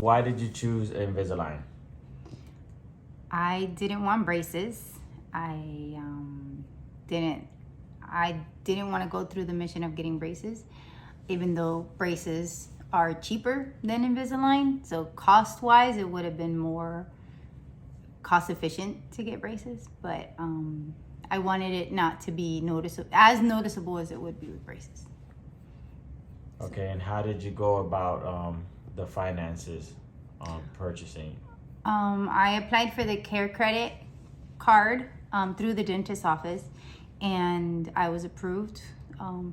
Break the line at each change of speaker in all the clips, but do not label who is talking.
why did you choose Invisalign?
I didn't want braces. I didn't want to go through the mission of getting braces, even though braces are cheaper than Invisalign. So cost-wise, it would have been more cost-efficient to get braces, but I wanted it not to be as noticeable as it would be with braces.
Okay, and how did you go about the finances on purchasing?
I applied for the Care Credit card through the dentist's office, and I was approved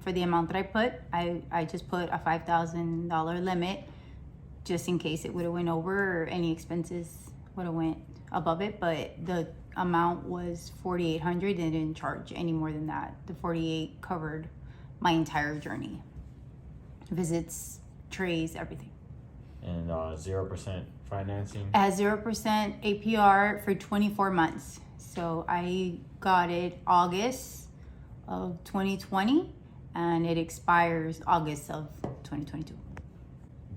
for the amount that I put. I just put a $5,000 limit just in case it would have went over or any expenses would have went above it, but the amount was $4,800. They didn't charge any more than that. The $4,800 covered my entire journey. Visits, trays, everything.
And 0% financing?
At 0% APR for 24 months. So I got it August of 2020 and it expires August of 2022.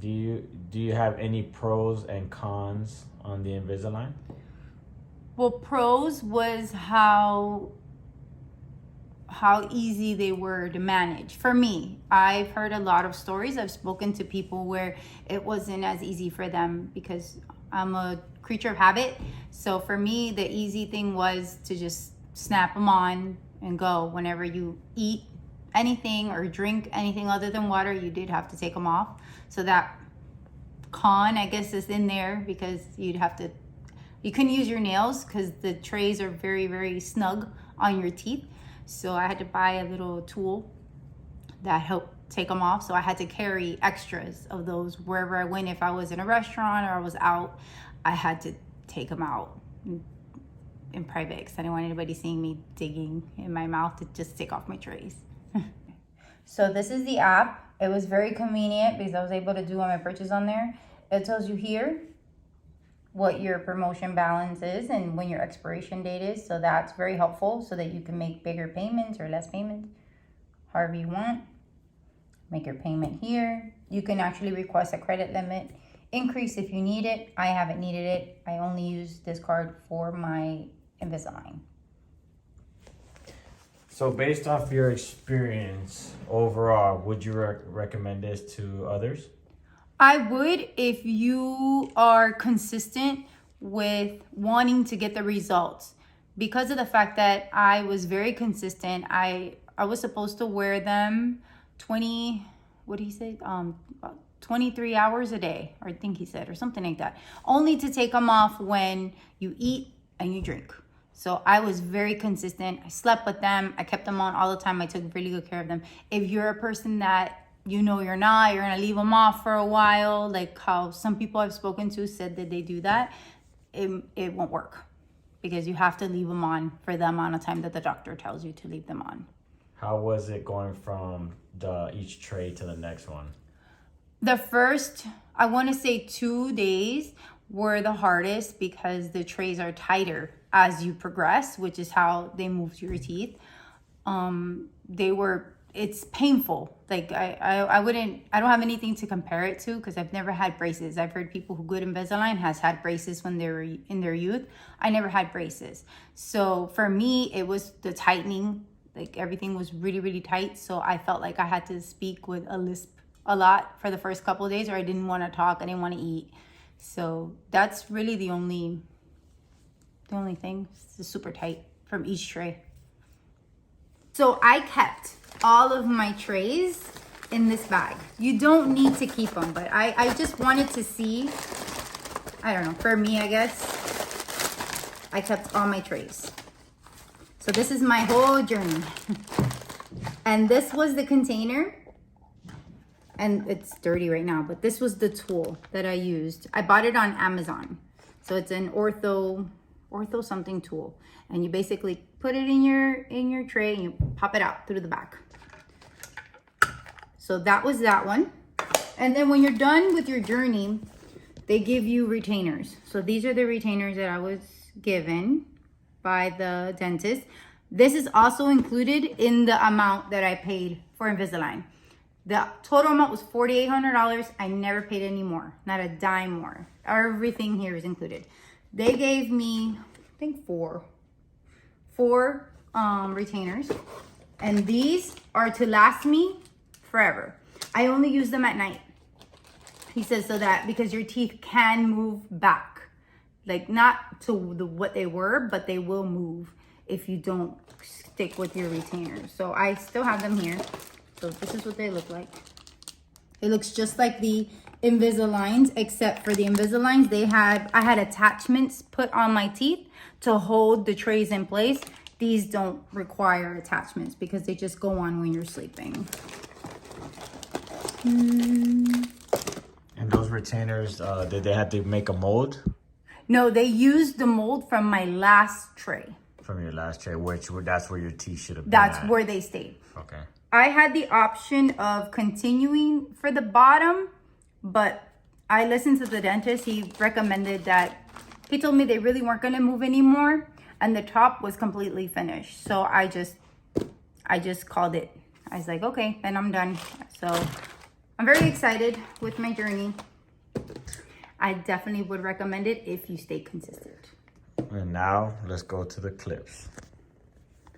Do you have any pros and cons on the Invisalign?
Well, pros was how easy they were to manage. For me, I've heard a lot of stories. I've spoken to people where it wasn't as easy for them because I'm a creature of habit. So for me, the easy thing was to just snap them on and go. Whenever you eat anything or drink anything other than water, you did have to take them off. So that con, I guess, is in there because you couldn't use your nails because the trays are very, very snug on your teeth. So I had to buy a little tool that helped take them off. So I had to carry extras of those wherever I went. If I was in a restaurant or I was out, I had to take them out in private because I didn't want anybody seeing me digging in my mouth to just take off my trays. So this is the app. It was very convenient because I was able to do all my purchase on there. It tells you here what your promotion balance is and when your expiration date is. So that's very helpful so that you can make bigger payments or less payments, however you want. Make your payment here. You can actually request a credit limit increase if you need it. I haven't needed it. I only use this card for my Invisalign.
So based off your experience overall, would you recommend this to others?
I would if you are consistent with wanting to get the results. Because of the fact that I was very consistent, I was supposed to wear them 23 hours a day, or I think he said, or something like that. Only to take them off when you eat and you drink. So I was very consistent. I slept with them. I kept them on all the time. I took really good care of them. If you're a person that you're gonna leave them off for a while, like how some people I've spoken to said that they do that, it won't work because you have to leave them on for the amount of time that the doctor tells you to leave them on.
How was it going from each tray to the next one?
The first, I want to say 2 days were the hardest because the trays are tighter as you progress, which is how they move to your teeth. It's painful. Like I don't have anything to compare it to because I've never had braces. I've heard people who good Invisalign has had braces when they were in their youth. I never had braces. So for me, it was the tightening. Like everything was really, really tight. So I felt like I had to speak with a lisp a lot for the first couple of days, or I didn't want to talk. I didn't want to eat. So that's really the only thing. It's super tight from each tray. So I kept all of my trays in this bag. You don't need to keep them, but I just wanted to see, I don't know, for me, I guess, I kept all my trays. So this is my whole journey. And this was the container. And it's dirty right now, but this was the tool that I used. I bought it on Amazon. So it's an ortho something tool. And you basically put it in your tray and you pop it out through the back. So that was that one. And then when you're done with your journey, they give you retainers. So these are the retainers that I was given by the dentist. This is also included in the amount that I paid for Invisalign. The total amount was $4,800. I never paid any more, not a dime more. Everything here is included. They gave me, I think four retainers, and these are to last me forever. I only use them at night. He says so that because your teeth can move back, like not to what they were, but they will move if you don't stick with your retainers. So I still have them here. So this is what they look like. It looks just like the Invisaligns, except for the Invisaligns, I had attachments put on my teeth to hold the trays in place. These don't require attachments because they just go on when you're sleeping.
And those retainers, did they have to make a mold?
No, they used the mold from my last tray.
From your last tray, that's where your teeth should have been.
That's where they stayed.
Okay.
I had the option of continuing for the bottom, but I listened to the dentist. He recommended that. He told me they really weren't going to move anymore, and the top was completely finished. So I just called it. I was like, okay, then I'm done. So I'm very excited with my journey. I definitely would recommend it if you stay consistent.
And now let's go to the clips.